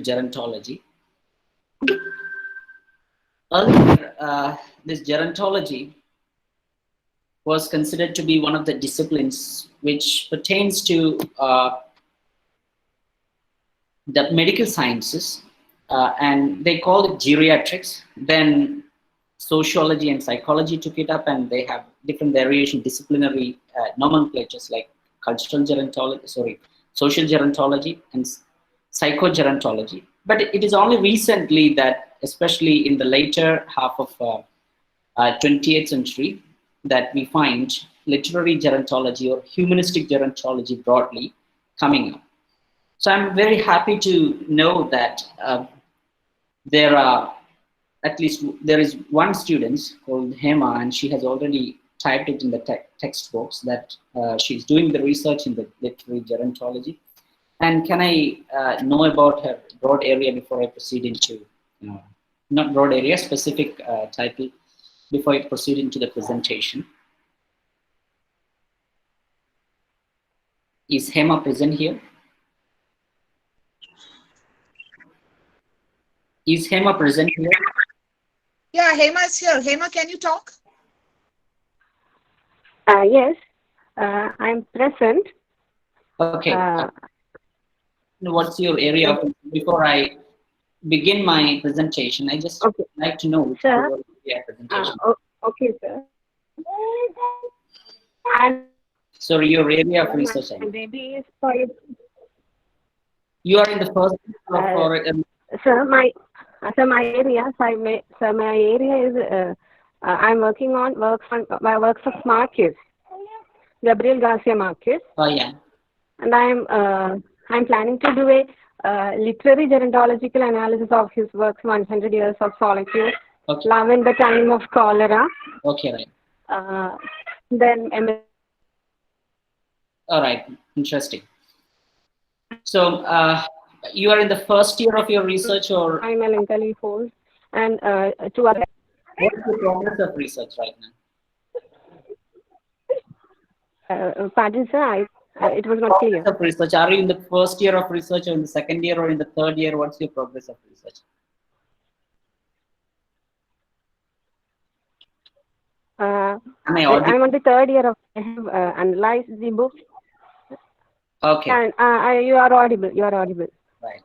gerontology. Earlier, this gerontology was considered to be one of the disciplines which pertains to the medical sciences, and they called it geriatrics. Then sociology and psychology took it up, and they have different variation disciplinary nomenclatures like cultural gerontology, social gerontology and psychogerontology. But it is only recently that, especially in the later half of 20th century, that we find literary gerontology or humanistic gerontology broadly coming up. So I'm very happy to know that there is one student called Hema, and she has already typed it in the textbooks that she's doing the research in the literary gerontology. And can I know about her broad area before I proceed into, not broad area, specific title, before I proceed into the presentation? Is Hema present here? Is Hema present here? Yeah, Hema is here. Hema, can you talk? Yes, I'm present. Okay. What's your area? Before I begin my presentation, I just like to know which your presentation. Okay, sir. Sorry, your area of research. Maybe is for you are in the first or sir, my area. My area is I'm working on works of Marcus, Gabriel Garcia Marcus. Oh yeah. And I'm planning to do a literary gerontological analysis of his works, 100 Years of Solitude, Love in the Time of Cholera. Okay, right. Then all right, interesting. So you are in the first year of your research, or I'm melancholy force, and two other. What is the progress of research right now? Pardon, sir, it was not clear. Of research. Are you in the first year of research, or in the second year, or in the third year? What's your progress of research? I'm on the third year of. I have analyzed the book. Okay. And you are audible. You are audible. Right.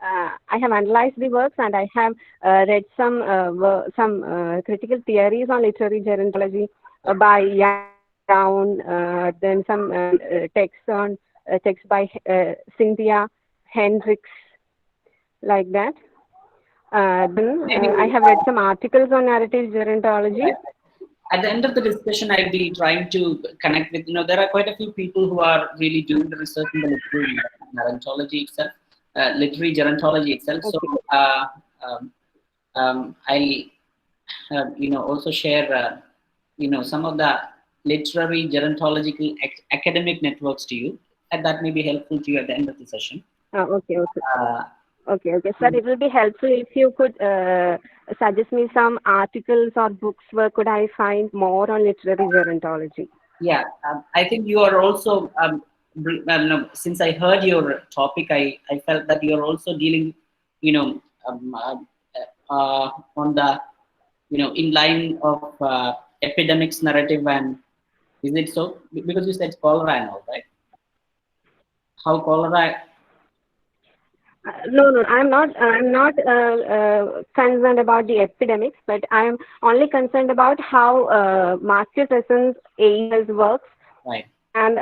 I have analyzed the works, and I have read some critical theories on literary gerontology by Brown. Then some text by Cynthia Hendricks, like that. Then I have read some articles on narrative gerontology. At the end of the discussion, I'll be trying to connect with, there are quite a few people who are really doing the research in the literary gerontology itself, literary gerontology itself. So I'll, also share, some of the literary gerontological academic networks to you, and that may be helpful to you at the end of the session. Okay. Okay, sir. It will be helpful if you could suggest me some articles or books where could I find more on literary gerontology. Yeah, I think you are also, since I heard your topic, I felt that you are also dealing, on the, in line of epidemics narrative, and is it so? Because you said cholera and all, right? How cholera? No, I'm not concerned about the epidemics, but I'm only concerned about how Marcus Essence aids works. Right. And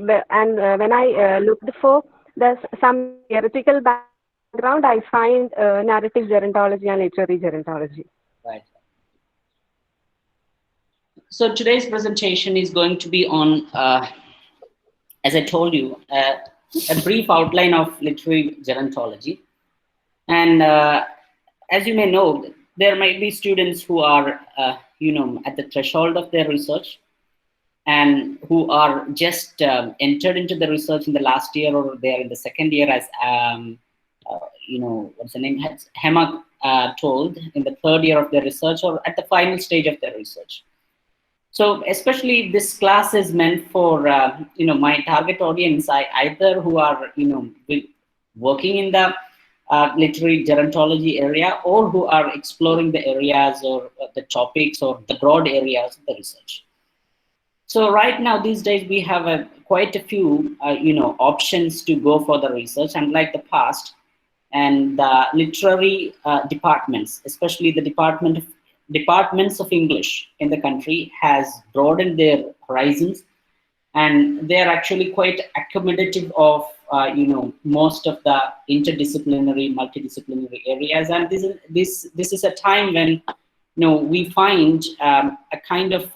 when I looked for some theoretical background, I find narrative gerontology and literary gerontology. Right. So today's presentation is going to be on, as I told you, a brief outline of literary gerontology. And as you may know, there might be students who are, at the threshold of their research, and who are just entered into the research in the last year, or they are in the second year, as, what's the name, Hema told, in the third year of their research, or at the final stage of their research. So especially this class is meant for, my target audience, either who are, working in the literary gerontology area, or who are exploring the areas or the topics or the broad areas of the research. So right now, these days, we have quite a few, options to go for the research, unlike the past. And the literary departments, especially the departments of English in the country, has broadened their horizons, and they are actually quite accommodative of most of the interdisciplinary, multidisciplinary areas. And this is a time when we find a kind of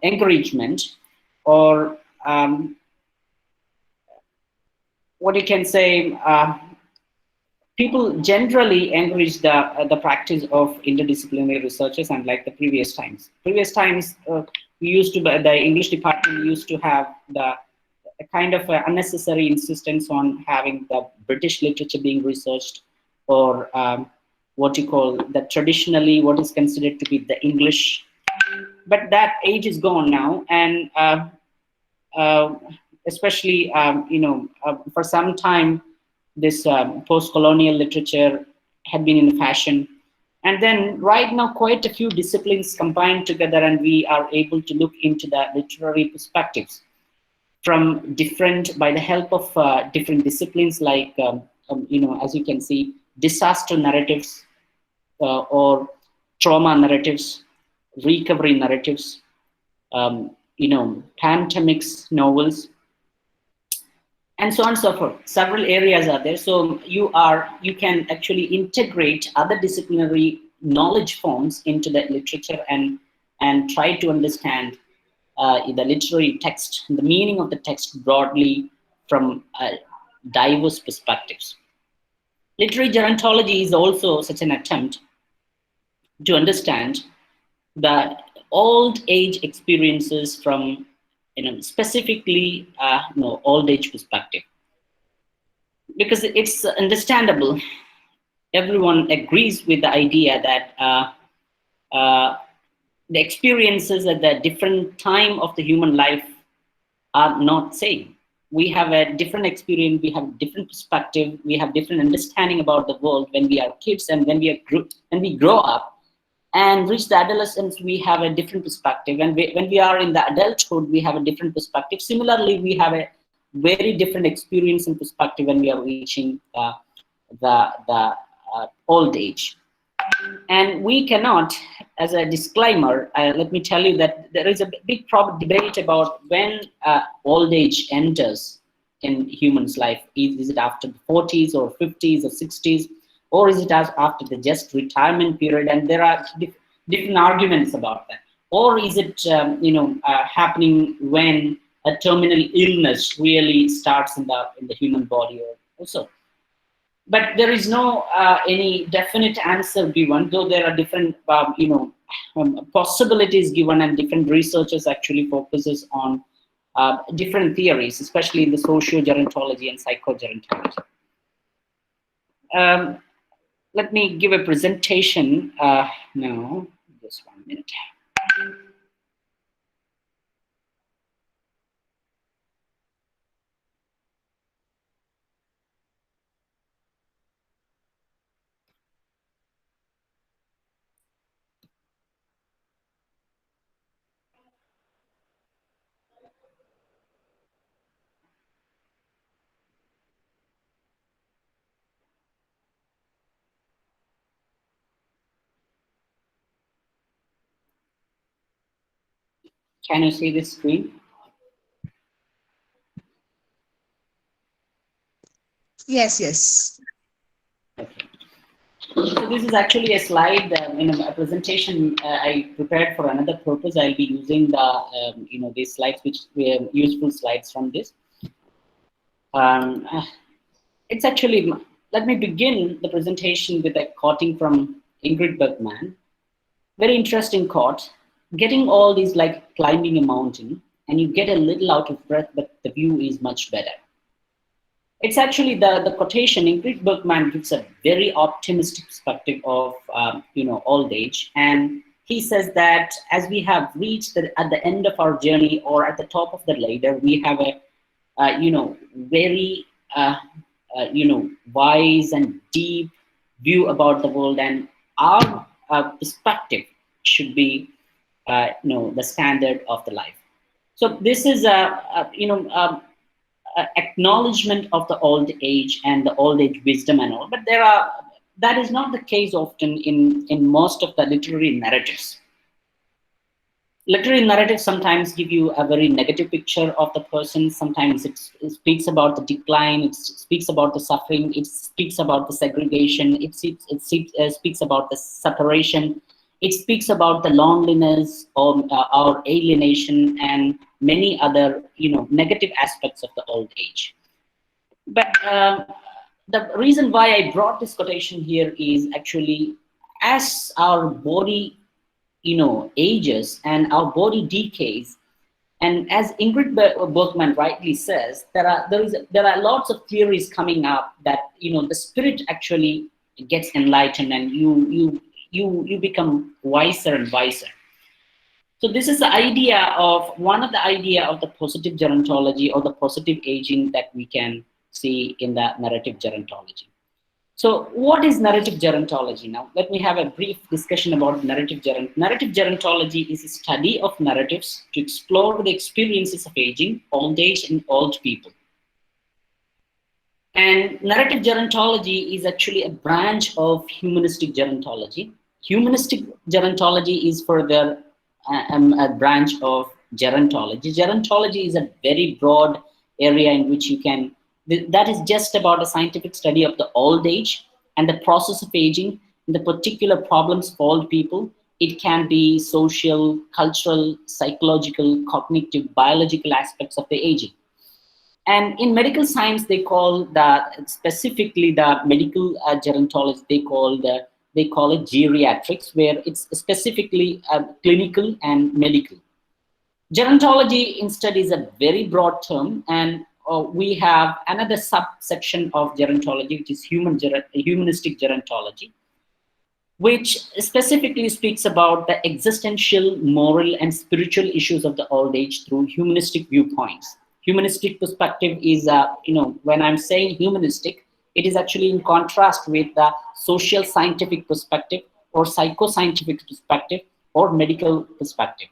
encouragement, or what you can say, people generally encourage the practice of interdisciplinary researches, unlike the previous times. Previous times, the English department used to have a kind of unnecessary insistence on having the British literature being researched, or what you call the traditionally what is considered to be the English. But that age is gone now, and especially for some time, this post-colonial literature had been in fashion. And then right now, quite a few disciplines combined together, and we are able to look into the literary perspectives from by the help of different disciplines, like, as you can see, disaster narratives, or trauma narratives, recovery narratives, pandemics novels, and so on and so forth. Several areas are there. So you can actually integrate other disciplinary knowledge forms into the literature, and try to understand the literary text, the meaning of the text broadly from diverse perspectives. Literary gerontology is also such an attempt to understand the old age experiences from specifically old age perspective, because it's understandable. Everyone agrees with the idea that the experiences at the different time of the human life are not same. We have a different experience, we have different perspective, we have different understanding about the world when we are kids, and when we grow up and reach the adolescence, we have a different perspective. And when we are in the adulthood, we have a different perspective. Similarly, we have a very different experience and perspective when we are reaching the old age. And we cannot, as a disclaimer, let me tell you that there is a big debate about when old age enters in humans' life. Is it after the 40s or 50s or 60s? Or is it after the just retirement period? And there are different arguments about that. Or is it happening when a terminal illness really starts in the human body also? But there is no any definite answer given, though there are different possibilities given, and different researchers actually focuses on different theories, especially in the socio-gerontology and psycho-gerontology. Let me give a presentation now. Just 1 minute. Can you see this screen? Yes. Okay. So this is actually a slide, a presentation I prepared for another purpose. I'll be using the, these slides, which were useful slides from this. It's actually, let me begin the presentation with a quoting from Ingrid Bergman. Very interesting quote. Getting all these like climbing a mountain, and you get a little out of breath, but the view is much better. It's actually the quotation. Ingrid Bergman gives a very optimistic perspective of old age, and he says that as we have reached at the end of our journey, or at the top of the ladder, we have a very wise and deep view about the world, and our perspective should be, the standard of the life. So this is a acknowledgement of the old age and the old age wisdom and all, but that is not the case often in most of the literary narratives. Literary narratives sometimes give you a very negative picture of the person. Sometimes it speaks about the decline, it speaks about the suffering, it speaks about the segregation, it speaks about the separation, it speaks about the loneliness or alienation and many other negative aspects of the old age. But the reason why I brought this quotation here is actually, as our body ages and our body decays, and as Ingrid Bergman rightly says, there are lots of theories coming up that the spirit actually gets enlightened and you become wiser and wiser. So this is one of the idea of the positive gerontology or the positive aging that we can see in the narrative gerontology. So what is narrative gerontology now? Let me have a brief discussion about narrative gerontology. Narrative gerontology is a study of narratives to explore the experiences of aging, old age, and old people. And narrative gerontology is actually a branch of humanistic gerontology. Humanistic gerontology is further a branch of gerontology. Gerontology is a very broad area in which that is just about a scientific study of the old age and the process of aging and the particular problems for old people. It can be social, cultural, psychological, cognitive, biological aspects of the aging. And in medical science, they call specifically the medical gerontology, they call it geriatrics, where it's specifically clinical and medical. Gerontology instead is a very broad term, and we have another subsection of gerontology, which is humanistic gerontology, which specifically speaks about the existential, moral, and spiritual issues of the old age through humanistic viewpoints. Humanistic perspective is, when I'm saying humanistic, it is actually in contrast with the social scientific perspective or psychoscientific perspective or medical perspective.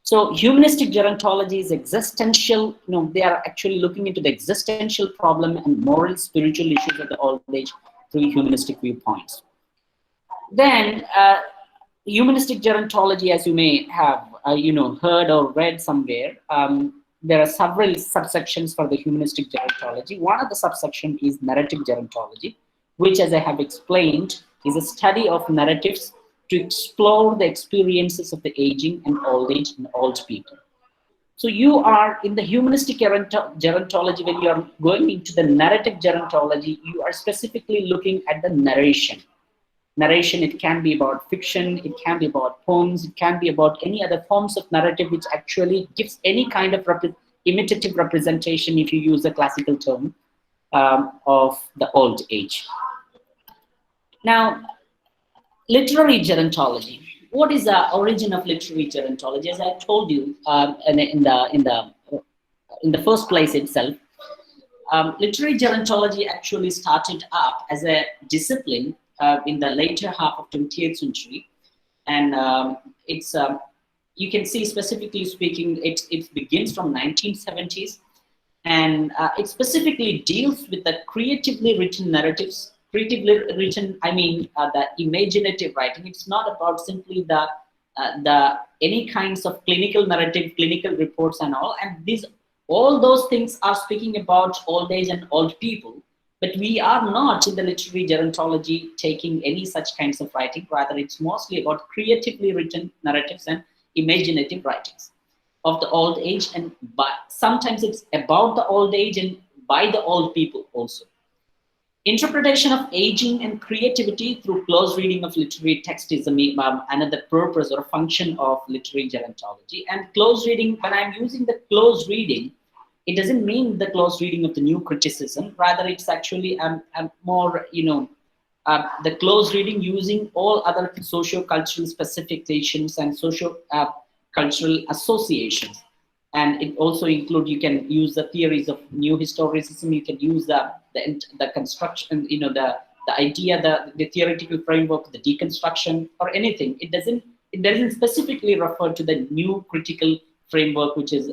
So humanistic gerontology is existential, they are actually looking into the existential problem and moral, spiritual issues of the old age through humanistic viewpoints. Then humanistic gerontology, as you may have, heard or read somewhere, there are several subsections for the humanistic gerontology. One of the subsections is narrative gerontology, which, as I have explained, is a study of narratives to explore the experiences of the aging and old age and old people. So you are in the humanistic gerontology, when you are going into the narrative gerontology, you are specifically looking at the narration. Narration, it can be about fiction, it can be about poems, it can be about any other forms of narrative which actually gives any kind of imitative representation, if you use a classical term, of the old age. Now, literary gerontology. What is the origin of literary gerontology? As I told you in the first place itself, literary gerontology actually started up as a discipline in the later half of 20th century, and you can see, specifically speaking, it begins from 1970s, and it specifically deals with the creatively written narratives. Creatively written, I mean the imaginative writing. It's not about simply the any kinds of clinical narrative, clinical reports and all. And all those things are speaking about old age and old people. But we are not in the literary gerontology taking any such kinds of writing. Rather, it's mostly about creatively written narratives and imaginative writings of the old age, and sometimes it's about the old age and by the old people also. Interpretation of aging and creativity through close reading of literary text is another purpose or function of literary gerontology. And close reading, when I'm using the close reading, it doesn't mean the close reading of the new criticism. Rather, it's actually more, the close reading using all other socio-cultural specifications and socio-cultural associations. And it also include, you can use the theories of new historicism, you can use the construction, the idea, the theoretical framework, the deconstruction, or anything. It doesn't specifically refer to the new critical framework, which is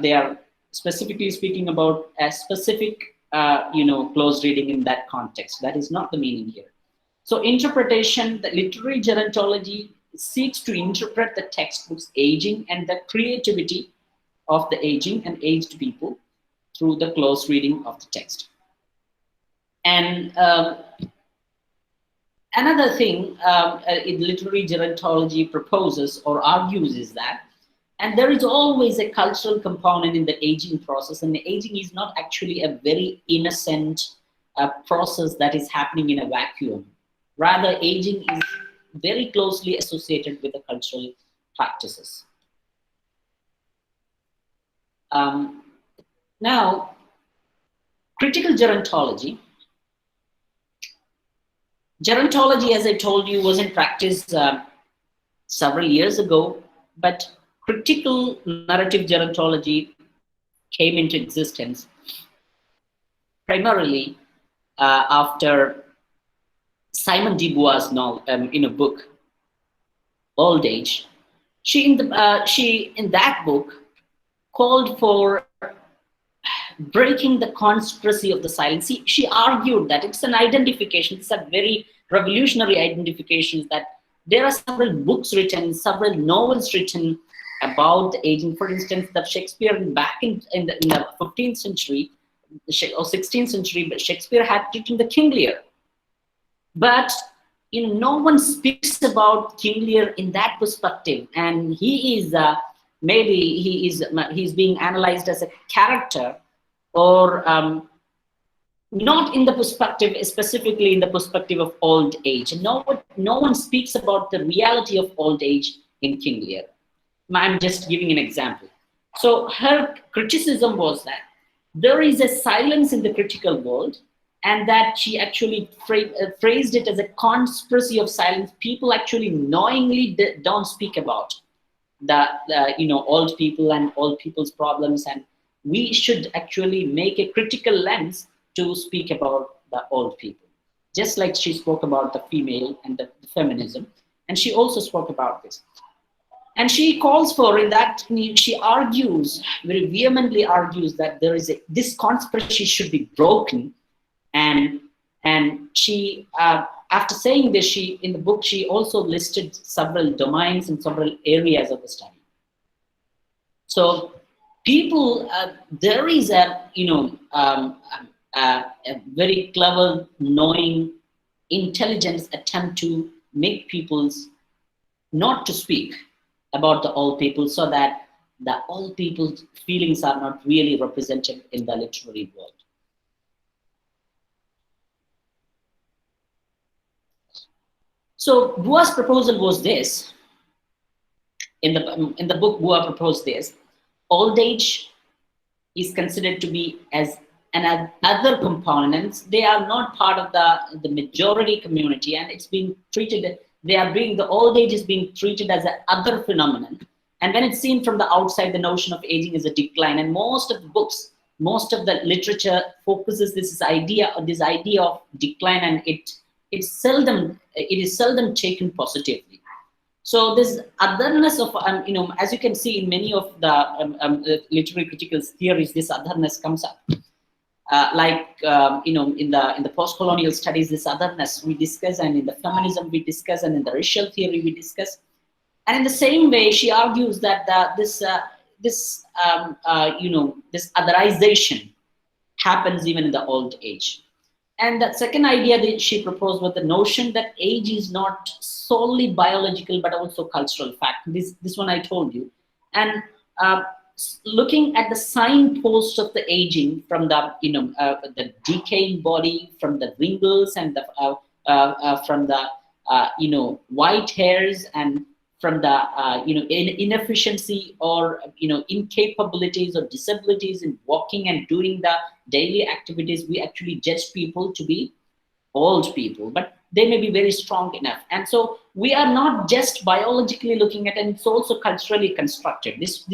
they are specifically speaking about a specific close reading in that context. That is not the meaning here. So interpretation, the literary gerontology seeks to interpret the textbook's aging and the creativity of the aging and aged people through the close reading of the text. And another thing literary gerontology proposes or argues is that, and there is always a cultural component in the aging process, and the aging is not actually a very innocent process that is happening in a vacuum. Rather, aging is very closely associated with the cultural practices. Now, critical gerontology. Gerontology, as I told you, was in practice several years ago, but critical narrative gerontology came into existence primarily after Simone de Beauvoir's in a book, Old Age. She in that book called for breaking the conspiracy of the silence. She argued that it's an identification, it's a very revolutionary identification, that there are several books written, several novels written about the aging. For instance, the Shakespeare back in the 15th century or 16th century, Shakespeare had written the King Lear. But no one speaks about King Lear in that perspective, and he is he's being analyzed as a character, or not in the perspective, specifically in the perspective of old age. And no one speaks about the reality of old age in King Lear. I'm just giving an example. So her criticism was that there is a silence in the critical world, and that she actually phrased it as a conspiracy of silence. People actually knowingly don't speak about the old people and old people's problems, and we should actually make a critical lens to speak about the old people. Just like she spoke about the female and the feminism, and she also spoke about this. And she calls for, in that, she argues, very vehemently argues, that this conspiracy should be broken. And she, after saying this, in the book, she also listed several domains and several areas of the study. So people, there is a very clever, knowing, intelligent attempt to make people's not to speak about the old people, so that the old people's feelings are not really represented in the literary world. So Beauvoir's proposal was this. In the book, Beauvoir proposed this: old age is considered to be as other components. They are not part of the majority community, and it's being treated. The old age is being treated as an other phenomenon. And when it's seen from the outside, the notion of aging is a decline. And most of the books, most of the literature focuses this idea of decline, and it is seldom taken positively. So this otherness of, as you can see in many of the literary critical theories, this otherness comes up. In the post-colonial studies, this otherness we discuss, and in the feminism we discuss, and in the racial theory we discuss. And in the same way, she argues that this otherization happens even in the old age. And that second idea that she proposed was the notion that age is not solely biological, but also cultural fact. This one I told you. And looking at the signposts of the aging, from the decaying body, from the wrinkles, and from the white hairs, and from the inefficiency or incapabilities or disabilities in walking and doing the daily activities, we actually judge people to be old people, but they may be very strong enough. And so we are not just biologically looking at it, and it's also culturally constructed. This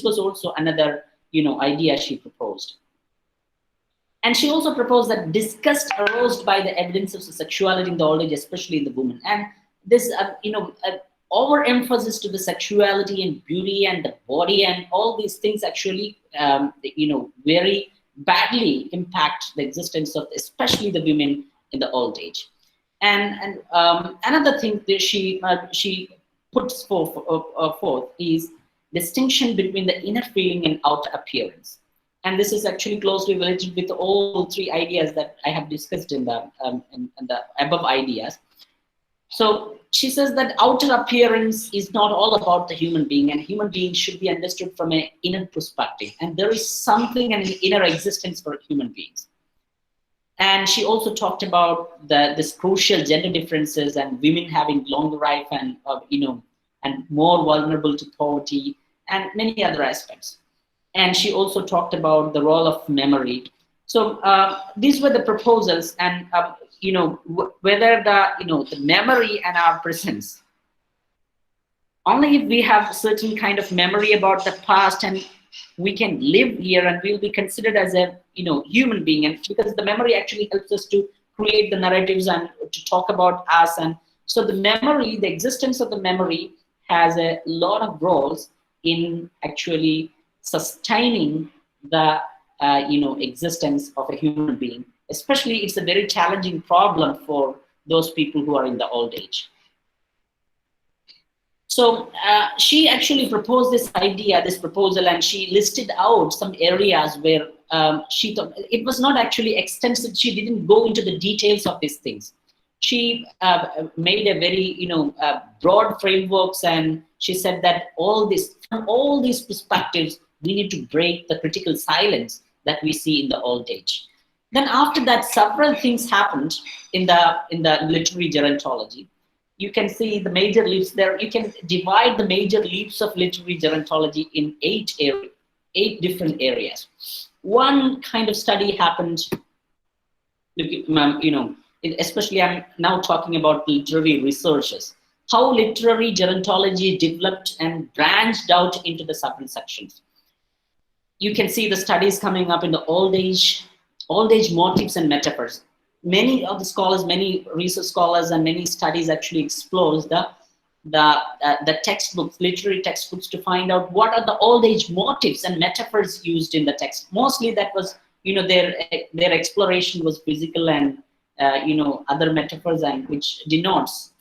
was also another, idea she proposed. And she also proposed that disgust aroused by the evidence of sexuality in the old age, especially in the woman, and this, overemphasis to the sexuality and beauty and the body and all these things actually, very badly impact the existence of especially the women in the old age. And another thing that she puts forth is distinction between the inner feeling and outer appearance. And this is actually closely related with all three ideas that I have discussed in the above ideas. So she says that outer appearance is not all about the human being, and human being should be understood from an inner perspective. And there is something, an inner existence for human beings. And she also talked about this crucial gender differences and women having longer life and, and more vulnerable to poverty and many other aspects. And she also talked about the role of memory. So these were the proposals, and whether the memory and our presence. Only if we have a certain kind of memory about the past, and we can live here, and we'll be considered as a human being, and because the memory actually helps us to create the narratives and to talk about us. And so the memory, the existence of the memory, has a lot of roles in actually sustaining the existence of a human being. Especially, it's a very challenging problem for those people who are in the old age. So she actually proposed this idea, this proposal, and she listed out some areas where she thought it was not actually extensive. She didn't go into the details of these things. She made a very broad frameworks, and she said that from all these perspectives, we need to break the critical silence that we see in the old age. Then after that, several things happened in the literary gerontology. You can see the major leaps there. You can divide the major leaps of literary gerontology in 8 different areas. One kind of study happened, especially I'm now talking about literary researches, how literary gerontology developed and branched out into the several sections. You can see the studies coming up in the old age motifs and metaphors. Many of the scholars, many research scholars, and many studies actually explores the textbooks, literary textbooks, to find out what are the old age motifs and metaphors used in the text. Mostly that was, their exploration was physical and other metaphors, and which denotes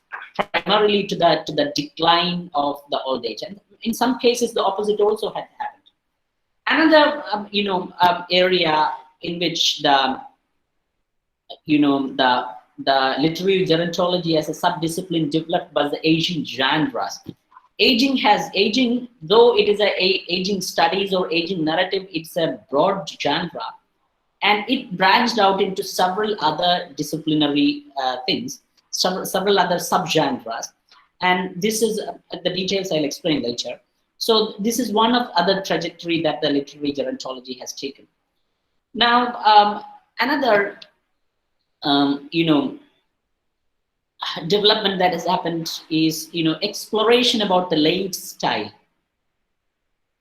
primarily to the decline of the old age. And in some cases, the opposite also had happened. Another area in which the literary gerontology as a subdiscipline developed was the aging genres. Aging, though it is aging studies or aging narrative, it's a broad genre, and it branched out into several other disciplinary things, several other subgenres, and this is the details I'll explain later. So this is one of other trajectory that the literary gerontology has taken. Now, another development that has happened is exploration about the late style.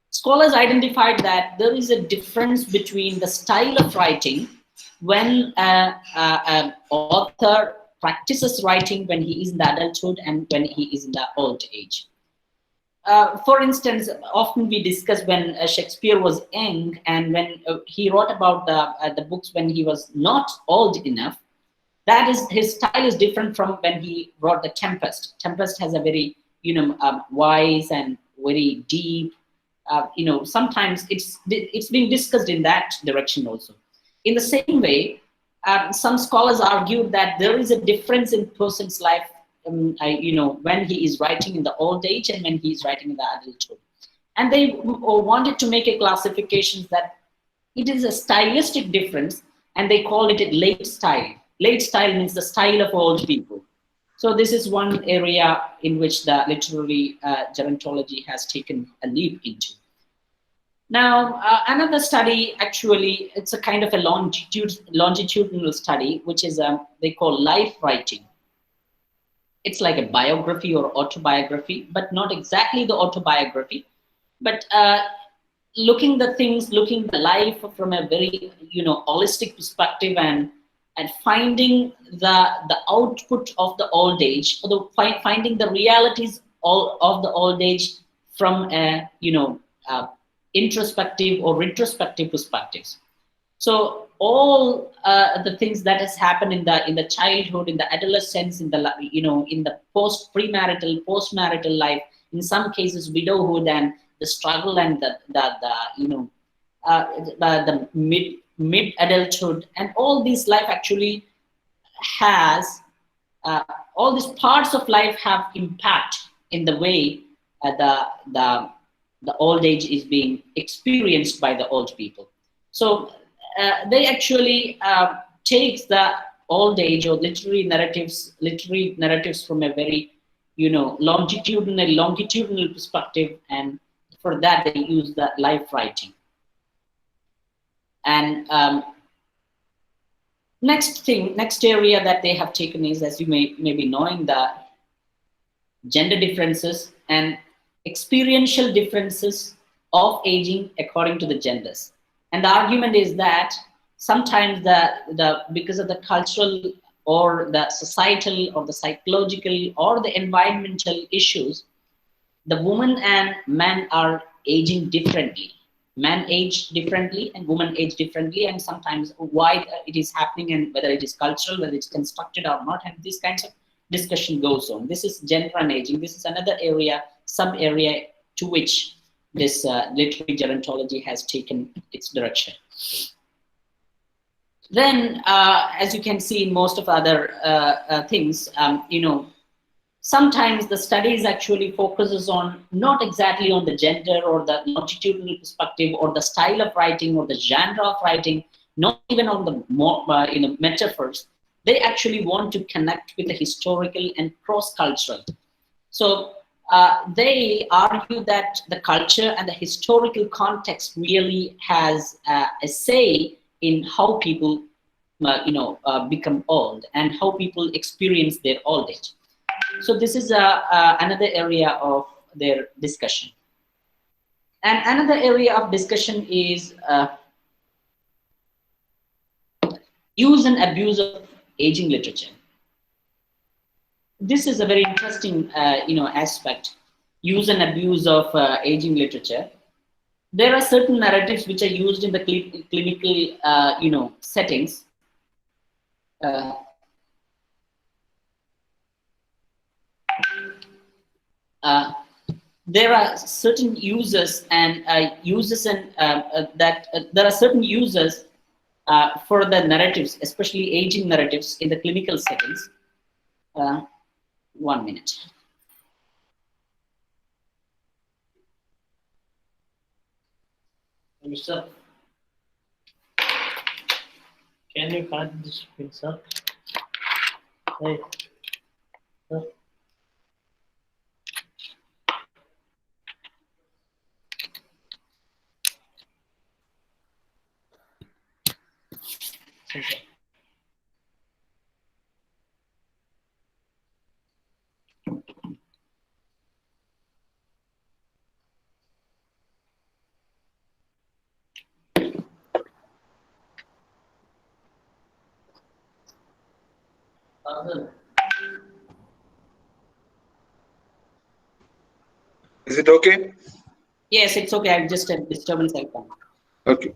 Scholars identified that there is a difference between the style of writing when an author practices writing when he is in the adulthood and when he is in the old age. For instance, often we discuss when Shakespeare was young and when he wrote about the books when he was not old enough. That is, his style is different from when he wrote The Tempest. Tempest has a very wise and very deep. Sometimes it's being discussed in that direction also. In the same way, some scholars argued that there is a difference in person's life. When he is writing in the old age and when he is writing in the adulthood. And they wanted to make a classification that it is a stylistic difference, and they call it a late style. Late style means the style of old people. So this is one area in which the literary gerontology has taken a leap into. Now, another study, actually, it's a kind of a longitudinal study, which is they call life writing. It's like a biography or autobiography, but not exactly the autobiography, but looking the life from a very holistic perspective, and finding the output of the old age, or finding the realities of the old age from a introspective or retrospective perspectives. So all the things that has happened in the childhood, in the adolescence, in the in the post-marital life, in some cases widowhood, and the struggle, and the mid adulthood, and all this life actually has all these parts of life have impact in the way the old age is being experienced by the old people. So they actually takes the old age or literary narratives from a very longitudinal perspective, and for that they use the life writing. And next area that they have taken is, as you may be knowing, the gender differences and experiential differences of aging according to the genders. And the argument is that sometimes because of the cultural or the societal or the psychological or the environmental issues, the woman and man are aging differently. Man age differently and woman age differently, and sometimes why it is happening, and whether it is cultural, whether it's constructed or not, and these kinds of discussion goes on. This is gender and aging. This is another area, sub-area to which this literary gerontology has taken its direction. Then, as you can see in most of other things, sometimes the studies actually focuses on not exactly on the gender or the longitudinal perspective or the style of writing or the genre of writing, not even on the more, metaphors. They actually want to connect with the historical and cross-cultural. So they argue that the culture and the historical context really has a say in how people become old and how people experience their old age. So this is another area of their discussion. And another area of discussion is use and abuse of aging literature. This is a very interesting aspect, use and abuse of aging literature. There are certain narratives which are used in the clinical settings. There are certain uses and there are certain uses for the narratives, especially aging narratives in the clinical settings. 1 minute. Sir, can you connect this screen, sir? Hey, sir. Okay. Is it okay? Yes, it's okay. I've just a disturbance icon. Okay.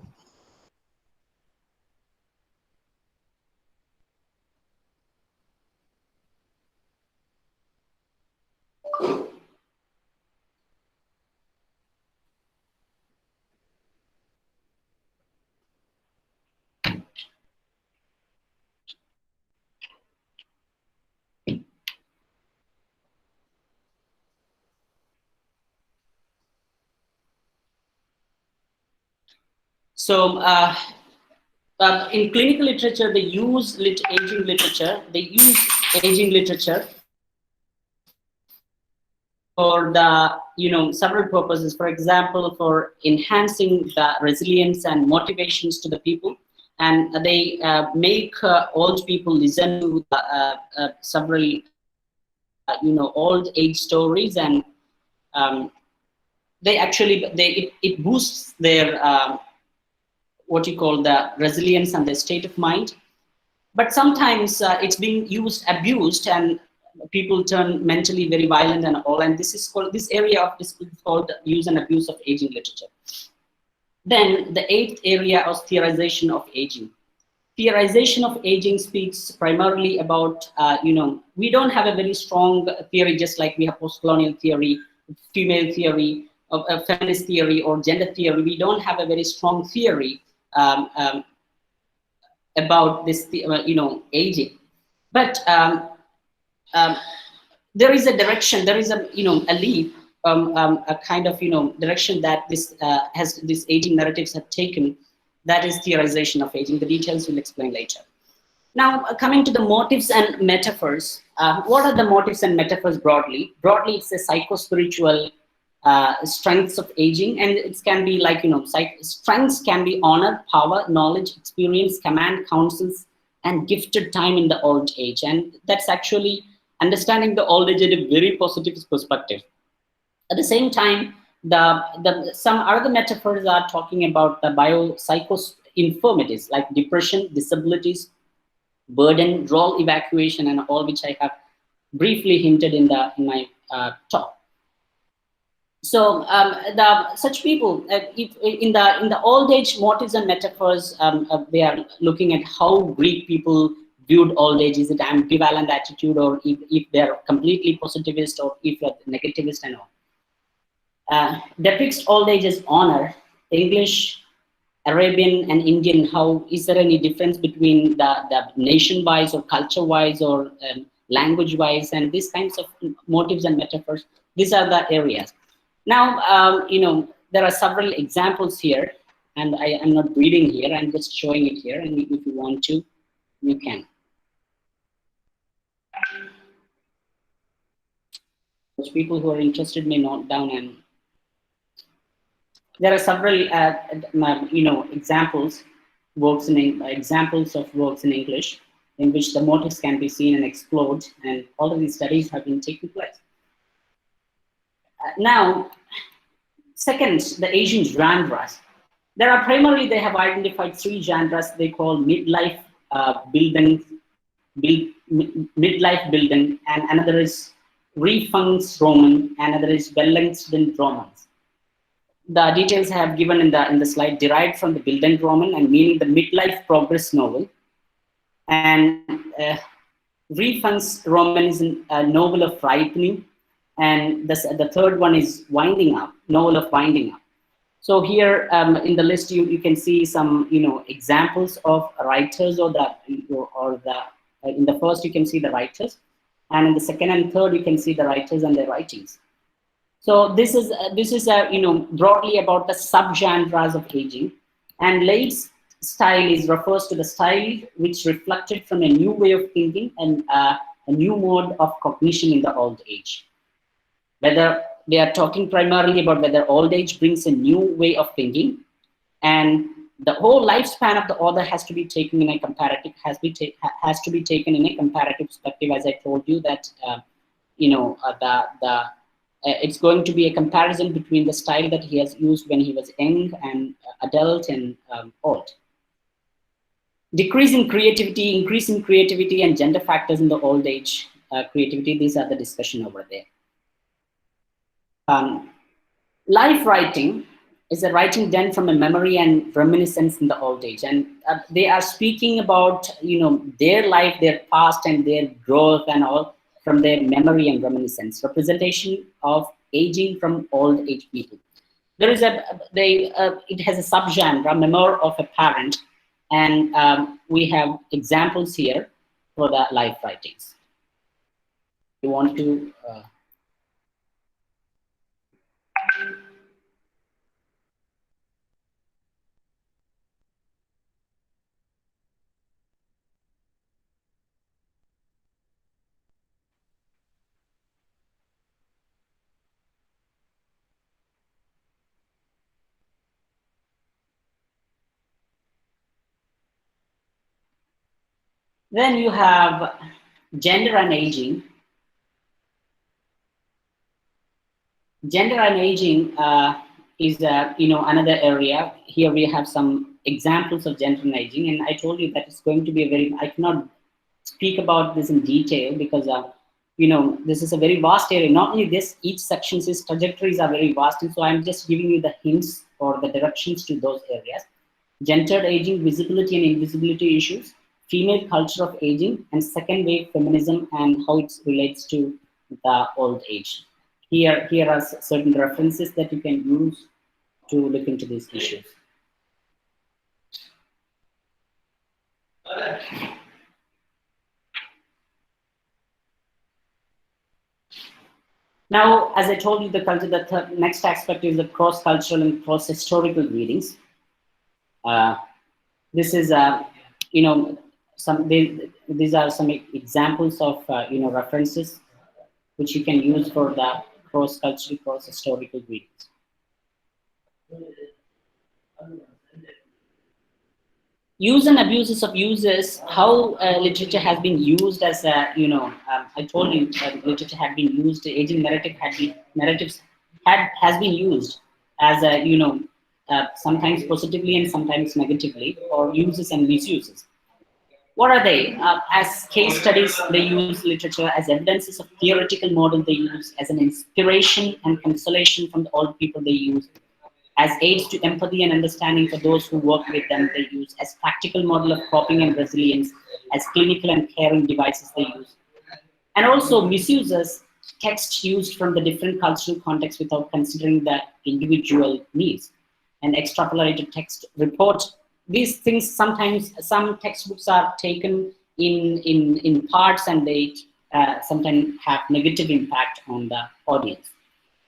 So in clinical literature, they use aging literature. They use aging literature for the several purposes. For example, for enhancing the resilience and motivations to the people, and they make old people listen to the, several old age stories, and they actually it boosts their what you call the resilience and the state of mind. But sometimes it's being abused, and people turn mentally very violent and all. And this area of this is called use and abuse of aging literature. Then the eighth area is theorization of aging. Theorization of aging speaks primarily about, we don't have a very strong theory, just like we have post-colonial theory, female theory, feminist theory, or gender theory. We don't have a very strong theory about this, aging. But there is a direction, there is a leap, a kind of direction that these aging narratives have taken. That is theorization of aging. The details we'll explain later. Now, coming to the motives and metaphors. What are the motives and metaphors broadly? Broadly, it's a psycho-spiritual strengths of aging, and it can be like strengths can be honor, power, knowledge, experience, command, counsels, and gifted time in the old age. And that's actually understanding the old age in a very positive perspective. At the same time, some other metaphors are talking about the biopsycho infirmities like depression, disabilities, burden, role evacuation, and all, which I have briefly hinted in my talk. So such people, in the old age motives and metaphors, they are looking at how Greek people viewed old age. Is it ambivalent attitude, or if they're completely positivist, or if they're negativist and all. Depicts old age as honor. English, Arabian, and Indian. How is there any difference between the nation-wise or culture-wise or language-wise, and these kinds of motives and metaphors? These are the areas. Now, there are several examples here, and I am not reading here. I'm just showing it here, and if you want to, you can. Those people who are interested may note down. And there are several, examples of works in English in which the motives can be seen and explored, and all of these studies have been taking place. Now, second, the Asian genres. There are primarily, they have identified three genres they call midlife building, and another is Refunds-Roman, and another is Wellington-Romans. The details I have given in the slide derived from the Bildungsroman, and meaning the midlife progress novel. And Refunds-Roman is a novel of ripening, and the third one is winding up, novel of winding up. So here in the list, you can see some examples of writers, or in the first you can see the writers, and in the second and third you can see the writers and their writings. So this is broadly about the subgenres of aging. And late style refers to the style which reflected from a new way of thinking and a new mode of cognition in the old age. Whether they are talking primarily about whether old age brings a new way of thinking, and the whole lifespan of the author has to be taken in a comparative, has to be taken in a comparative perspective. As I told you that it's going to be a comparison between the style that he has used when he was young and adult and old. Decrease in creativity, increase in creativity, and gender factors in the old age creativity. These are the discussion over there. Life writing is a writing done from a memory and reminiscence in the old age, and they are speaking about their life, their past, and their growth and all from their memory and reminiscence. Representation of aging from old age people. There is it has a subgenre, memoir of a parent, and we have examples here for the life writings. You want to Then you have gender and aging. Gender and aging is another area. Here we have some examples of gender and aging, and I told you that it's going to be a very, I cannot speak about this in detail because this is a very vast area. Not only this, each section's trajectories are very vast, and so I'm just giving you the hints or the directions to those areas. Gendered aging, visibility and invisibility issues, female culture of aging, and second wave feminism and how it relates to the old age. Here are certain references that you can use to look into these issues. Now, as I told you, the next aspect is the cross-cultural and cross-historical readings. This is, these are some examples of, references which you can use for the cross-cultural, cross-historical readings. Use and abuses of uses, how literature has been used as a, I told you literature had been used, aging narratives has been used as a, sometimes positively and sometimes negatively, or uses and misuses. What are they? As case studies, they use literature as evidences of theoretical model they use, as an inspiration and consolation from the old people they use, as aids to empathy and understanding for those who work with them they use, as practical model of coping and resilience, as clinical and caring devices they use. And also misuses text used from the different cultural contexts without considering the individual needs. And extrapolated text report. These things, sometimes some textbooks are taken in parts and they sometimes have negative impact on the audience.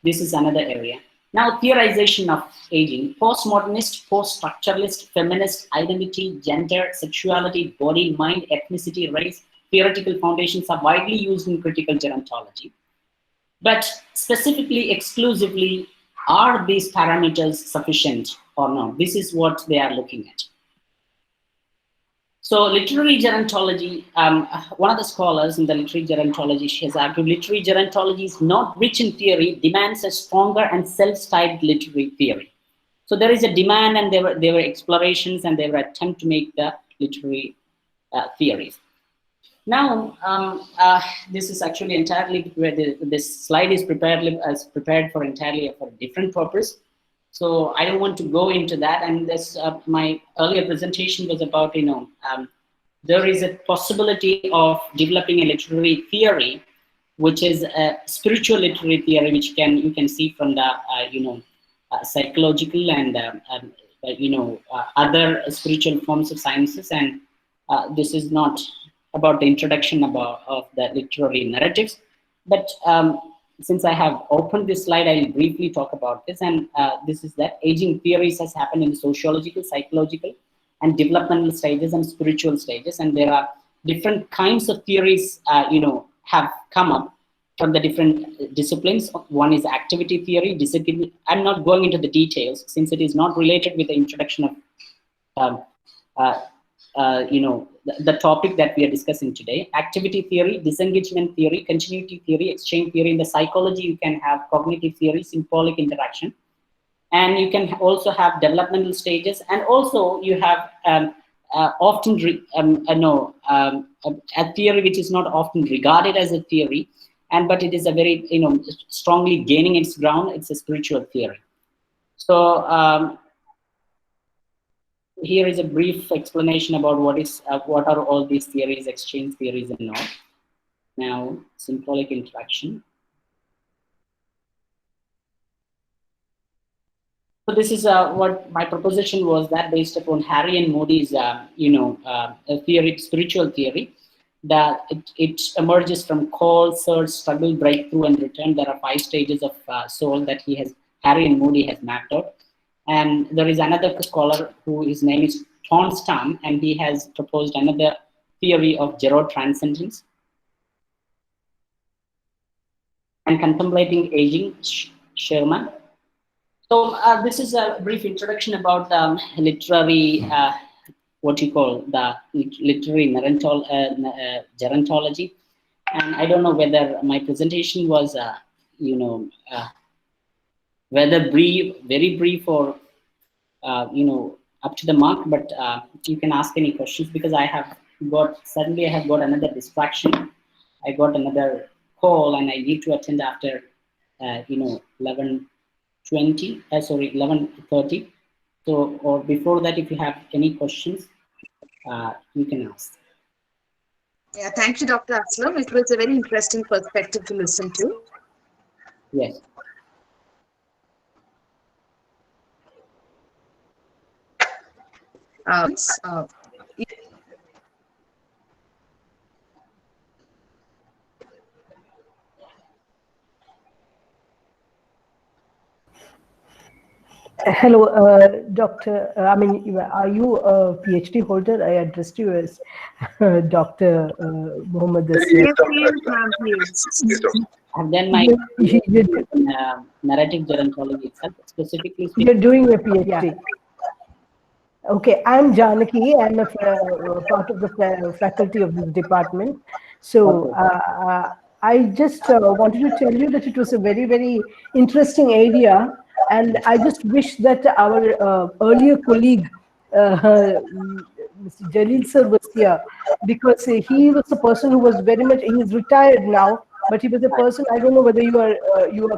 This is another area. Now, theorization of aging, postmodernist, post-structuralist, feminist, identity, gender, sexuality, body, mind, ethnicity, race, theoretical foundations are widely used in critical gerontology. But specifically, exclusively, are these parameters sufficient or not? This is what they are looking at. So literary gerontology, one of the scholars in the literary gerontology, she has argued literary gerontology is not rich in theory, demands a stronger and self-styled literary theory. So there is a demand, and there were explorations, and there were attempts to make the literary theories. Now, this is actually entirely, this slide is prepared for entirely for a different purpose. So I don't want to go into that. And this, my earlier presentation was about, there is a possibility of developing a literary theory, which is a spiritual literary theory, which you can see from the, psychological and, other spiritual forms of sciences. And this is not about the introduction of the literary narratives, but since I have opened this slide, I'll briefly talk about this. And this is that aging theories has happened in the sociological, psychological, and developmental stages and spiritual stages. And there are different kinds of theories, have come up from the different disciplines. One is activity theory, discipline. I'm not going into the details since it is not related with the introduction of the topic that we are discussing today. Activity theory, disengagement theory, continuity theory, exchange theory. In the psychology, you can have cognitive theory, symbolic interaction. And you can also have developmental stages. And also you have often, a theory which is not often regarded as a theory, but it is a very, strongly gaining its ground. It's a spiritual theory. So, here is a brief explanation about what are all these theories, exchange theories and all. Now, symbolic interaction. So this is what my proposition was, that based upon Harry and Modi's, theory, spiritual theory, that it emerges from call, search, struggle, breakthrough, and return. There are 5 stages of soul that Harry and Modi has mapped out. And there is another scholar his name is Tonstam, and he has proposed another theory of gerotranscendence. And contemplating aging, Sherman. So this is a brief introduction about literary what you call the literary gerontology. And I don't know whether my presentation was, whether brief, very brief, or up to the mark. But you can ask any questions, because I have got another distraction. I got another call, and I need to attend after 11:20. Sorry, 11:30. So, or before that, if you have any questions, you can ask. Yeah, thank you, Dr. Aslam. It was a very interesting perspective to listen to. Yes. Hello, Doctor. I mean, are you a PhD holder? I addressed you as Dr. Muhammed Aslam. And then my narrative gerontology itself, specifically. You're doing a PhD. Yeah. Okay, I'm Janaki. I'm a part of the faculty of this department. So I just wanted to tell you that it was a very, very interesting area. And I just wish that our earlier colleague, Mr. Jalil sir, was here, because he was the person who was very much, he's retired now, but he was a person, I don't know whether you are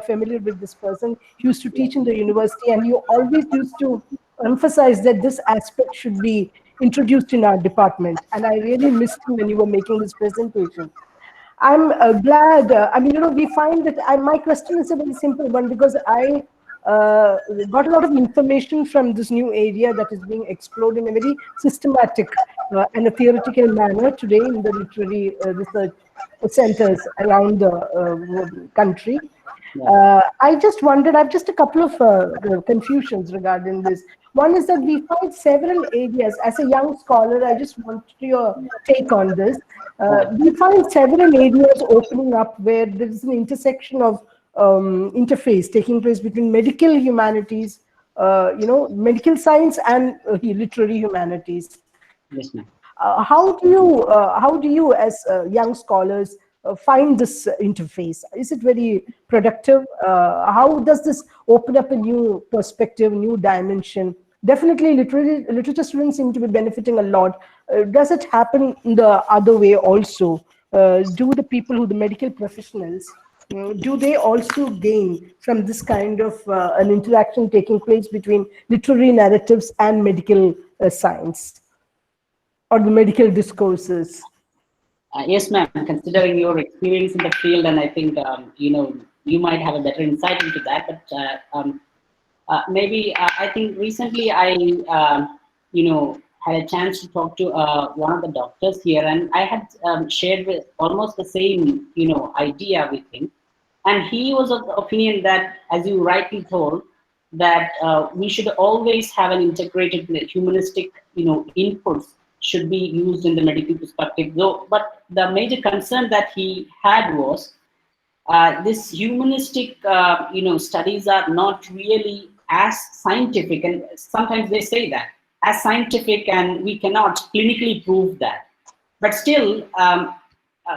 familiar with this person. He used to teach in the university, and he always used to emphasize that this aspect should be introduced in our department. And I really missed him when you were making this presentation. I'm glad, I mean, we find that, my question is a very simple one, because I got a lot of information from this new area that is being explored in a very systematic and a theoretical manner today in the literary research centers around the country. I just wondered, I have just a couple of confusions regarding this. One is that we find several areas, as a young scholar, I just want your take on this. We find several areas opening up where there is an intersection of interface taking place between medical humanities, medical science and literary humanities. Yes, ma'am. How do you as young scholars find this interface? Is it very productive? How does this open up a new perspective, new dimension? Definitely literature students seem to be benefiting a lot. Does it happen the other way also? Do the people the medical professionals, do they also gain from this kind of an interaction taking place between literary narratives and medical science, or the medical discourses? Yes, ma'am. Considering your experience in the field, and I think you might have a better insight into that. But maybe I think recently I had a chance to talk to one of the doctors here, and I had shared with almost the same idea with him, and he was of the opinion that, as you rightly told, that we should always have an integrated humanistic inputs should be used in the medical perspective. Though, but the major concern that he had was this humanistic studies are not really as scientific, and sometimes they say that as scientific, and we cannot clinically prove that. But still,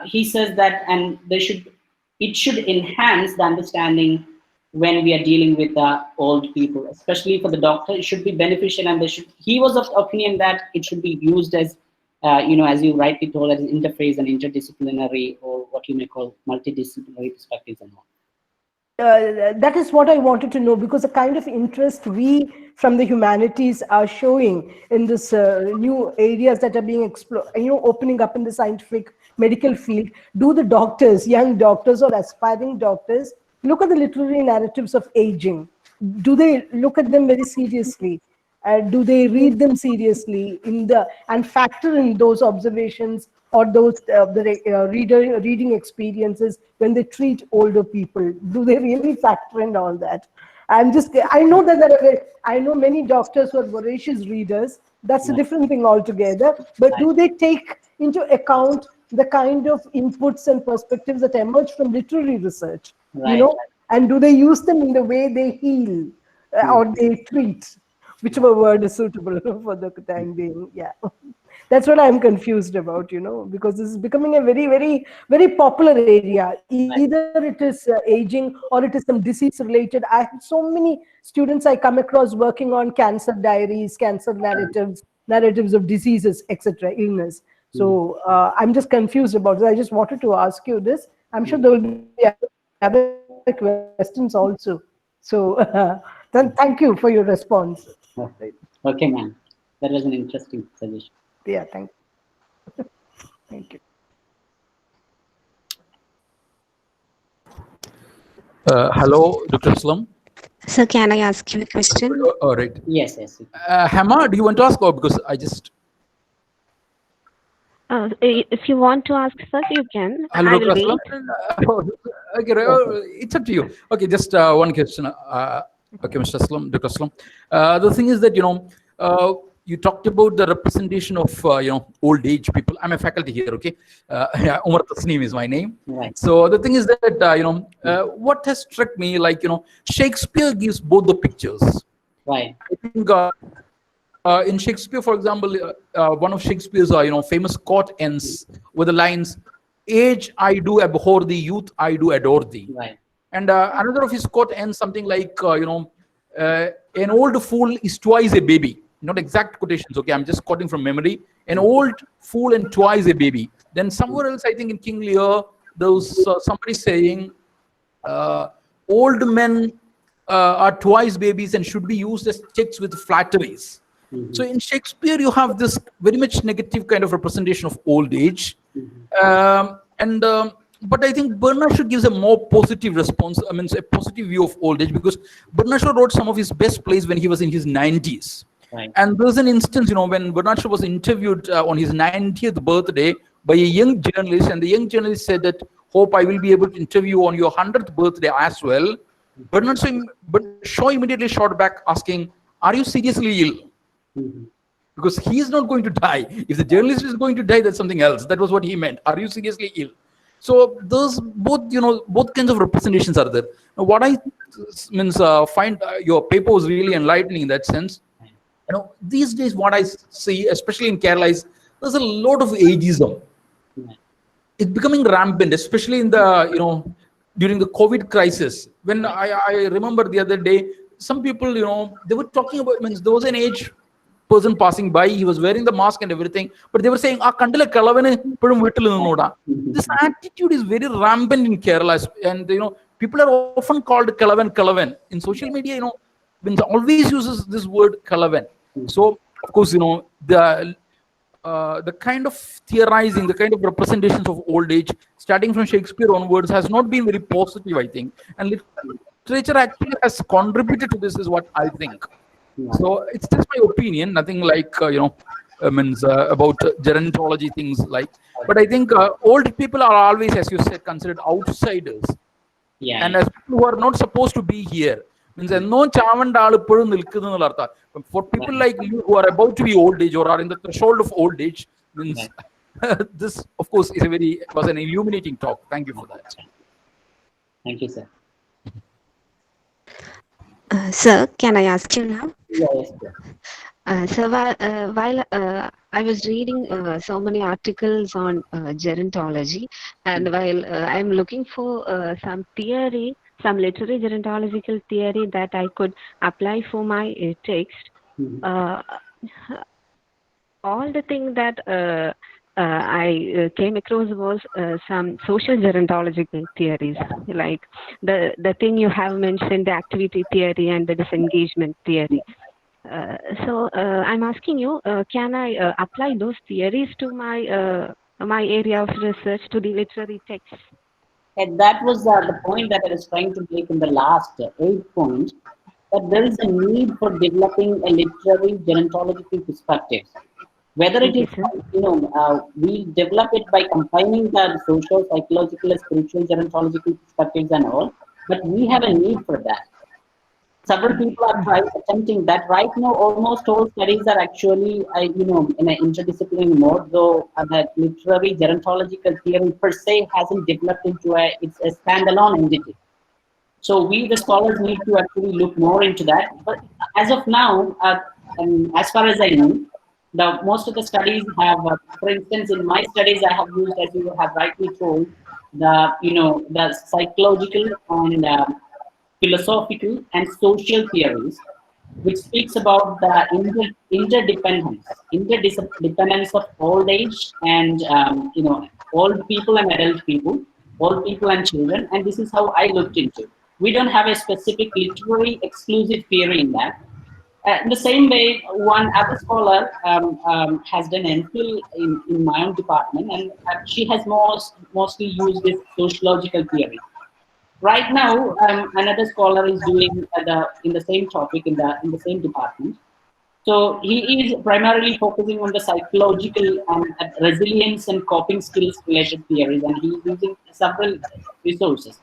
he says that, and it should enhance the understanding when we are dealing with old people, especially for the doctor. It should be beneficial, and he was of opinion that it should be used as, as you rightly told, as an interface and interdisciplinary, or what you may call multidisciplinary perspectives and all. That is what I wanted to know, because the kind of interest we from the humanities are showing in this new areas that are being explored, opening up in the scientific medical field. Do the doctors, young doctors or aspiring doctors, look at the literary narratives of aging? Do they look at them very seriously? Do they read them seriously and factor in those observations or those reading experiences when they treat older people? Do they really factor in all that? I know that I know many doctors who are voracious readers. That's a different thing altogether. But do they take into account the kind of inputs and perspectives that emerge from literary research? Right. And do they use them in the way they heal or they treat? whichever word is suitable for the time being. Yeah. That's what I'm confused about, because this is becoming a very, very, very popular area. Either it is aging or it is some disease related. I have so many students I come across working on cancer diaries, cancer narratives of diseases, etc., illness. So I'm just confused about this. I just wanted to ask you this. I'm sure there will be other questions also. So then thank you for your response. Okay, okay, ma'am. That was an interesting suggestion. Yeah, thank you. Hello, Dr. Aslam. So can I ask you a question? All right. Yes, yes. Hema, do you want to ask, or because I just... If you want to ask, sir, you can. Hello, I Dr. will Aslam. wait. Okay, it's up to you. Okay, just one question. Okay, Mr. Aslam, Dr. Aslam. The thing is that, you talked about the representation of, old age people. I'm a faculty here, okay? Umar Tasneem is my name. Right. So the thing is that, what has struck me, like, Shakespeare gives both the pictures. Right. I think in Shakespeare, for example, one of Shakespeare's, famous court ends with the lines, "Age I do abhor thee, youth I do adore thee." Right. And another of his quote ends something like, "An old fool is twice a baby." Not exact quotations, okay? I'm just quoting from memory. "An old fool and twice a baby." Then somewhere else, I think in King Lear, there was somebody saying, "Old men are twice babies and should be used as checks with flatteries." So in Shakespeare, you have this very much negative kind of representation of old age. But I think Bernard Shaw gives a more positive response, a positive view of old age, because Bernard Shaw wrote some of his best plays when he was in his 90s. Right. And there's an instance, when Bernard Shaw was interviewed on his 90th birthday by a young journalist, and the young journalist said that, "Hope I will be able to interview on your 100th birthday as well." Bernard Shaw immediately shot back asking, "Are you seriously ill?" Because he is not going to die. If the journalist is going to die, that's something else. That was what he meant. Are you seriously ill? So those both kinds of representations are there. Now, what I find your paper was really enlightening in that sense. These days what I see, especially in Kerala, is there's a lot of ageism. It's becoming rampant, especially in the during the COVID crisis. When I remember the other day, some people they were talking about, there was an age person passing by, he was wearing the mask and everything, but they were saying, this attitude is very rampant in Kerala, and people are often called Kalavan. In social media, always uses this word Kalavan. So of course, the kind of theorizing, the kind of representations of old age, starting from Shakespeare onwards, has not been very positive, I think, and literature actually has contributed to this, is what I think. So it's just my opinion, nothing like about gerontology things like. But I think old people are always, as you said, considered outsiders. Yeah. And as people who are not supposed to be here. For people like you who are about to be old age or are in the threshold of old age, this, of course, was an illuminating talk. Thank you for that. Thank you, sir. Sir, can I ask you now? Yes, So while I was reading so many articles on gerontology, and while I'm looking for some theory, some literary gerontological theory that I could apply for my text, all the thing that I came across was some social gerontological theories, like the thing you have mentioned, the activity theory and the disengagement theory. So I'm asking you, can I apply those theories to my my area of research, to the literary text? And that was the point that I was trying to make in the last 8 points, that there is a need for developing a literary gerontological perspective. Whether it is, we develop it by combining the social, psychological, spiritual, gerontological perspectives and all, but we have a need for that. Several people are attempting that. Right now, almost all studies are actually, in an interdisciplinary mode, though that literary gerontological theory per se hasn't developed into it's a standalone entity. So we, the scholars, need to actually look more into that. But as of now, as far as I know, most of the studies have, for instance, in my studies, I have used, as you have rightly told, the psychological and philosophical and social theories, which speaks about the interdependence of old age and old people and adult people, old people and children, and this is how I looked into. We don't have a specific literary exclusive theory in that. In the same way, one other scholar has done MPhil in my own department, and she has mostly used this sociological theory. Right now, another scholar is doing in the same topic in the same department. So he is primarily focusing on the psychological and resilience and coping skills related theories, and he is using several resources.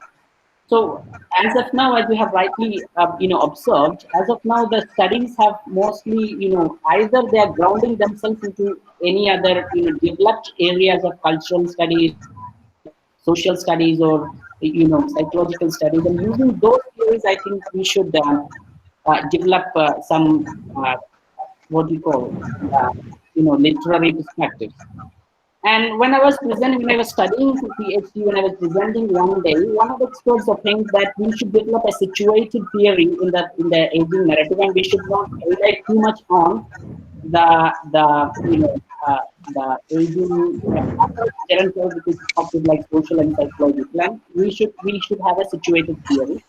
So as of now, as we have rightly observed, as of now the studies have mostly either they are grounding themselves into any other developed areas of cultural studies, social studies, or psychological studies, and using those theories, I think we should develop some what we call literary perspectives. And when I was studying for PhD, when I was presenting one day, one of the experts opined that we should develop a situated theory in the aging narrative, and we should not rely too much on the aging gerontology, which is topic like social and psychological. And we should have a situated theory,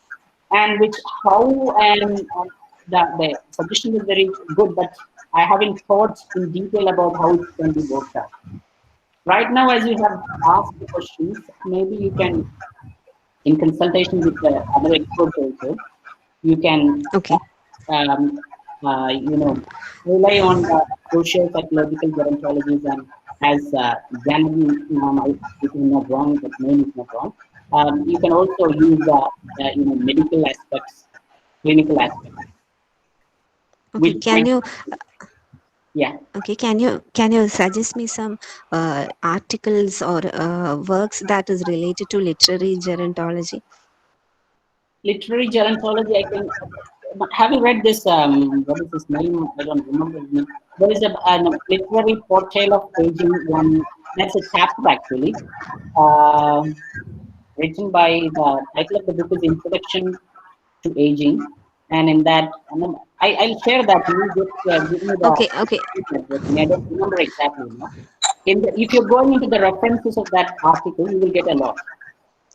and which how and the suggestion is very good, but I haven't thought in detail about how it can be worked out. Right now, as you have asked the questions, maybe you can, in consultation with the other experts also, you can rely on the social psychological gerontologies, and as Janvi, if I'm not wrong, but name is not wrong, you can also use medical aspects, clinical aspects. Okay, can you? Yeah. Okay, can you suggest me some articles or works that is related to literary gerontology? Literary gerontology, I can. Have you read this? What is his name? I don't remember his name. There is a literary portrayal of aging. One that's a chapter actually, written by the title of the book is Introduction to Aging, and in that, I'll share that. You just give me the. Okay. I don't remember exactly now. If you're going into the references of that article, you will get a lot.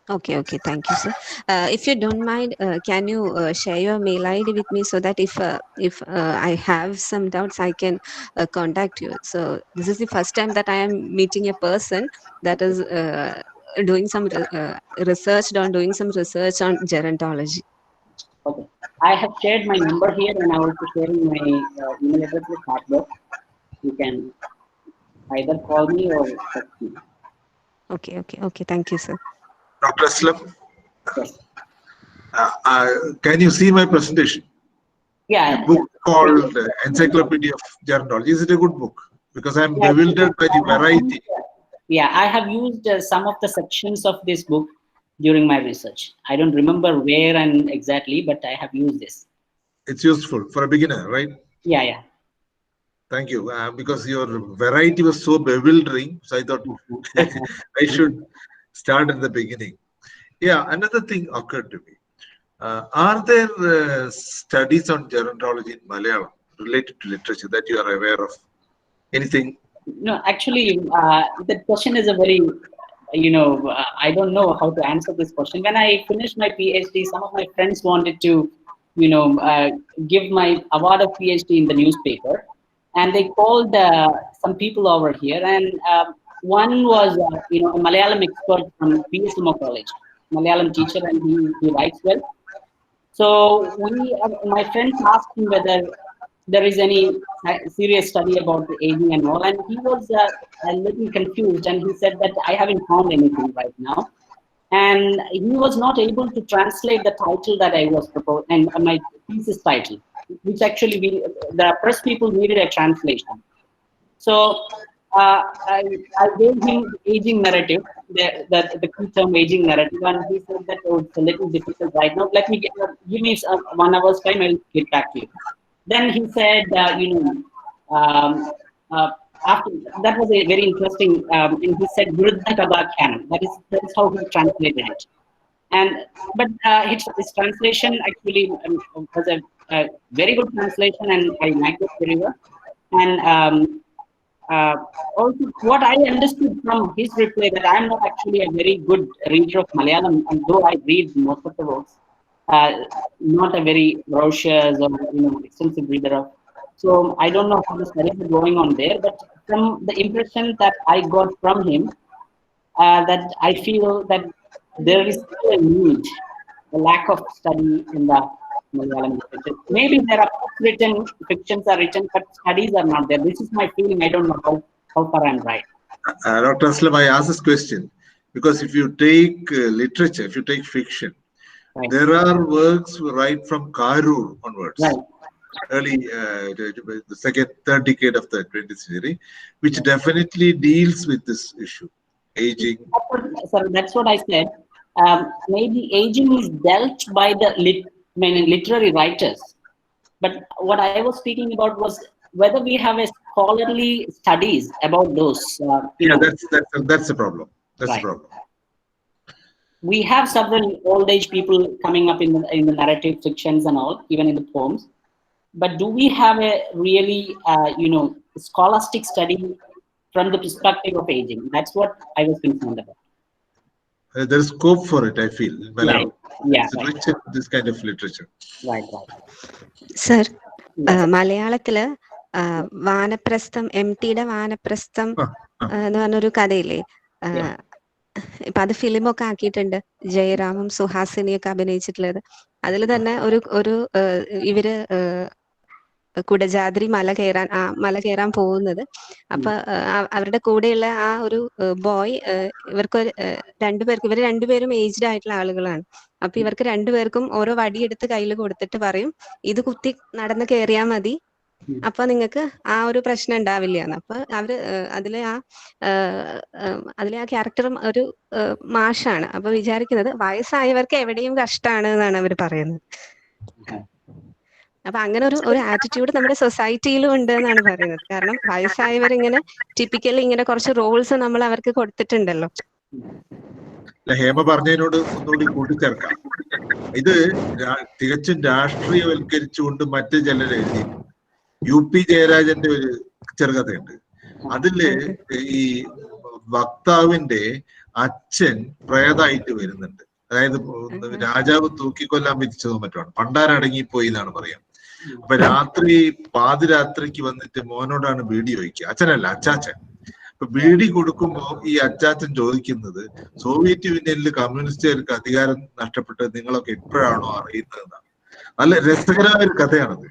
Okay, thank you, sir. If you don't mind, can you share your mail ID with me so that if I have some doubts, I can contact you. So this is the first time that I am meeting a person that is doing some research on gerontology. Okay, I have shared my number here, and I'm also sharing my email address with Hardware. You can either call me or text me. Okay. Thank you, sir. Dr. Aslam, Yes. Can you see my presentation? Yeah. A book called Encyclopedia of Gerontology. Is it a good book? Because I'm bewildered by the variety. Yeah, I have used some of the sections of this book during my research. I don't remember where and exactly, but I have used this. It's useful for a beginner, right? Yeah. Thank you. Because your variety was so bewildering, so I thought I should start at the beginning. Yeah, another thing occurred to me. Are there studies on gerontology in Malayalam related to literature that you are aware of? Anything? No, actually, the question is a very, I don't know how to answer this question. When I finished my PhD, some of my friends wanted to, give my award of PhD in the newspaper, and they called some people over here, and one was, a Malayalam expert from PSMO College, Malayalam teacher, and he writes well. So my friends asked him whether there is any serious study about the aging and all, and he was a little confused, and he said that I haven't found anything right now, and he was not able to translate the title that I was proposing, and my thesis title, which actually the press people needed a translation. So I gave him the aging narrative, the key term aging narrative, and he said that it's a little difficult right now. Let me give me 1 hour's time. I'll get back to you. Then he said, after that was a very interesting, and he said, "Viruddha Kaba Canon." That is how he translated it. And but his translation actually was a very good translation, and I liked it very well. And also, what I understood from his reply, that I am not actually a very good reader of Malayalam, and though I read most of the works, not a very ferocious or extensive reader of. So I don't know how the studies are going on there, but from the impression that I got from him, that I feel that there is still a need, a lack of study in the Malayalam literature. Maybe there are books written, fictions are written, but studies are not there. This is my feeling. I don't know how far I'm right. Dr. Aslam, I ask this question because if you take literature, if you take fiction, Right. there are works right from Karur onwards, Right. early the second, third decade of the 20th century, which definitely deals with this issue, aging. So that's what I said. Maybe aging is dealt by the literary writers. But what I was speaking about was whether we have a scholarly studies about those. That's the problem. That's Right. the problem. We have several old age people coming up in the narrative fictions and all, even in the poems. But do we have a really scholastic study from the perspective of aging? That's what I was concerned about. There's scope for it, I feel. Right. Yeah. It's rich in this kind of literature. Right. Sir, Yes. മലയാളത്തില് വാനപ്രസ്ഥം MTയുടെ വാനപ്രസ്ഥം എന്ന് പറഞ്ഞൊരു കഥയില്ലേ, ഇപ്പൊ അത് ഫിലിമൊക്കെ ആക്കിയിട്ടുണ്ട്. ജയറാമും സുഹാസിനിയൊക്കെ അഭിനയിച്ചിട്ടുള്ളത്. അതിൽ തന്നെ ഒരു ഇവര് കുടജാദ്രി മല കയറാൻ പോകുന്നത്. അപ്പൊ അവരുടെ കൂടെയുള്ള ആ ഒരു ബോയ്, ഇവർ രണ്ടുപേരും ഏജ്ഡ് ആയിട്ടുള്ള ആളുകളാണ്. അപ്പൊ ഇവർക്ക് രണ്ടുപേർക്കും ഓരോ വടിയെടുത്ത് കയ്യിൽ കൊടുത്തിട്ട് പറയും, ഇത് കുത്തി നടന്ന് കയറിയാൽ മതി, അപ്പൊ നിങ്ങൾക്ക് ആ ഒരു പ്രശ്നം ഉണ്ടാവില്ല എന്ന്. അപ്പൊ അവര് അതിലെ ആ ക്യാരക്ടറും ഒരു മാഷാണ്. അപ്പൊ വിചാരിക്കുന്നത് വയസ്സായവർക്ക് എവിടെയും കഷ്ടാണ് എന്നാണ് അവർ പറയുന്നത്. അപ്പൊ അങ്ങനെ ഒരു ആറ്റിറ്റ്യൂഡ് നമ്മുടെ സൊസൈറ്റിയിലും ഉണ്ട് എന്നാണ് പറയുന്നത്. കാരണം വയസ്സായവരിങ്ങനെ ടിപ്പിക്കലി ഇങ്ങനെ കുറച്ച് റോൾസ് നമ്മൾ അവർക്ക് കൊടുത്തിട്ടുണ്ടല്ലോ. ഹേമ പറഞ്ഞതിനോട് ഒന്നുകൂടി കൂട്ടിച്ചേർക്കാം. ഇത് തികച്ചും രാഷ്ട്രീയവൽക്കരിച്ചുകൊണ്ട് മറ്റു ചിലർ എഴുതി. UP ജയരാജന്റെ ഒരു ചെറുകഥയുണ്ട്. അതില് ഈ വക്താവിന്റെ അച്ഛൻ പ്രേതായിട്ട് വരുന്നുണ്ട്. അതായത് രാജാവ് തൂക്കിക്കൊല്ലാൻ വിധിച്ചതോ മറ്റാണ്, പണ്ടാരടങ്ങിപ്പോയി എന്നാണ് പറയാം. അപ്പൊ പാതിരാത്രിക്ക് വന്നിട്ട് മോനോടാണ് ബീഡി ചോദിക്കുക. അച്ഛനല്ല, അച്ചാച്ചൻ. അപ്പൊ ബീഡി കൊടുക്കുമ്പോ ഈ അച്ചാച്ചൻ ചോദിക്കുന്നത്, സോവിയറ്റ് യൂണിയനിൽ കമ്മ്യൂണിസ്റ്റുകാർക്ക് അധികാരം നഷ്ടപ്പെട്ടത് നിങ്ങളൊക്കെ എപ്പോഴാണോ അറിയുന്നതെന്നാണ്. നല്ല രസകരമായ ഒരു കഥയാണത്.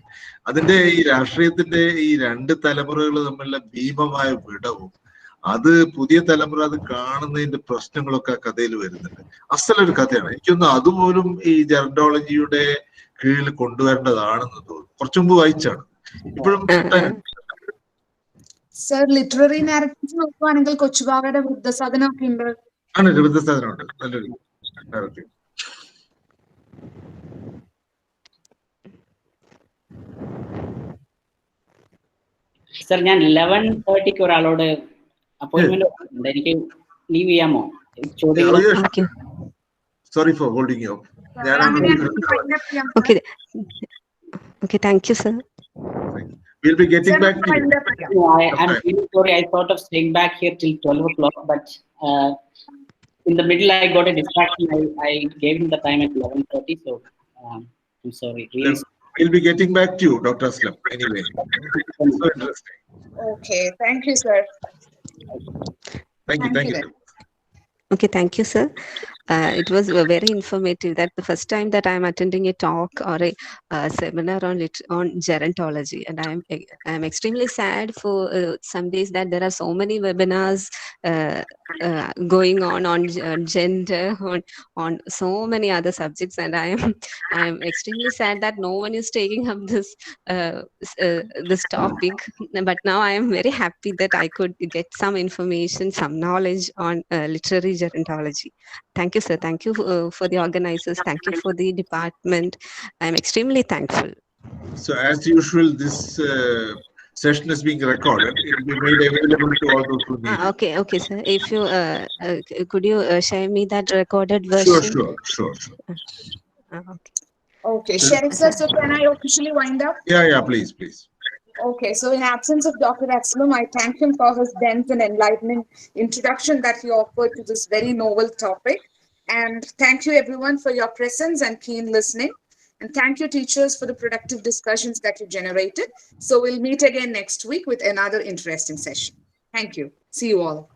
അതിന്റെ ഈ രാഷ്ട്രീയത്തിന്റെ ഈ രണ്ട് തലമുറകൾ തമ്മിലുള്ള ഭീമമായ വിടവും, അത് പുതിയ തലമുറ അത് കാണുന്നതിന്റെ പ്രശ്നങ്ങളൊക്കെ ആ കഥയിൽ വരുന്നുണ്ട്. അസലൊരു കഥയാണ്. എനിക്കൊന്ന് അതുപോലും ഈ ജെറന്റോളജിയുടെ കീഴിൽ കൊണ്ടുവരേണ്ടതാണെന്ന് തോന്നുന്നു. കുറച്ചു മുമ്പ് വായിച്ചാണ്, ഇപ്പോഴും സർ ലിറ്റററി നാരറ്റീവ്സ് നോക്കുവാണെങ്കിൽ കൊച്ചുബാവയുടെ വൃദ്ധസദനം ഒക്കെ ഉണ്ട്. ആണ്, വൃദ്ധസദനമുണ്ട്, നല്ലൊരു നാരറ്റീവ്. സർ, ഞാൻ 11:30 ഒരാളോട് അപ്പോയിന്റ്മെന്റ് ഉണ്ട്, എനിക്ക് ലീവ് ചെയ്യാമോ? Sorry for holding you. Okay, thank you, sir. We'll be getting back to you. I'm really sorry. I thought of staying back here till 12 o'clock, but in the middle I got a distraction. I gave him the time at 11:30, so I'm sorry. Really. We'll be getting back to you, Dr. Aslam. Anyway, so interesting. Okay, thank you, sir. Thank you. Okay, thank you, sir. It was very informative. That the first time that I am attending a talk or a seminar on gerontology, and I am extremely sad for some days that there are so many webinars going on gender, on so many other subjects, and I am extremely sad that no one is taking up this topic. But now I am very happy that I could get some information, some knowledge on literary gerontology. Thank you, sir. Thank you for the organizers. Thank you for the department. I'm extremely thankful. So as usual, this session is being recorded. It will be made available to all those who need it. Okay, okay, sir. If you could you share me that recorded Sure, version? sure. Okay. Okay, Sharif sir, so can I officially wind up? Yeah, please. Okay, so in absence of Dr. Aslam, I thank him for his dense and enlightening introduction that he offered to this very novel topic. And thank you everyone for your presence and keen listening. And thank you teachers for the productive discussions that you generated. So we'll meet again next week with another interesting session. Thank you. See you all.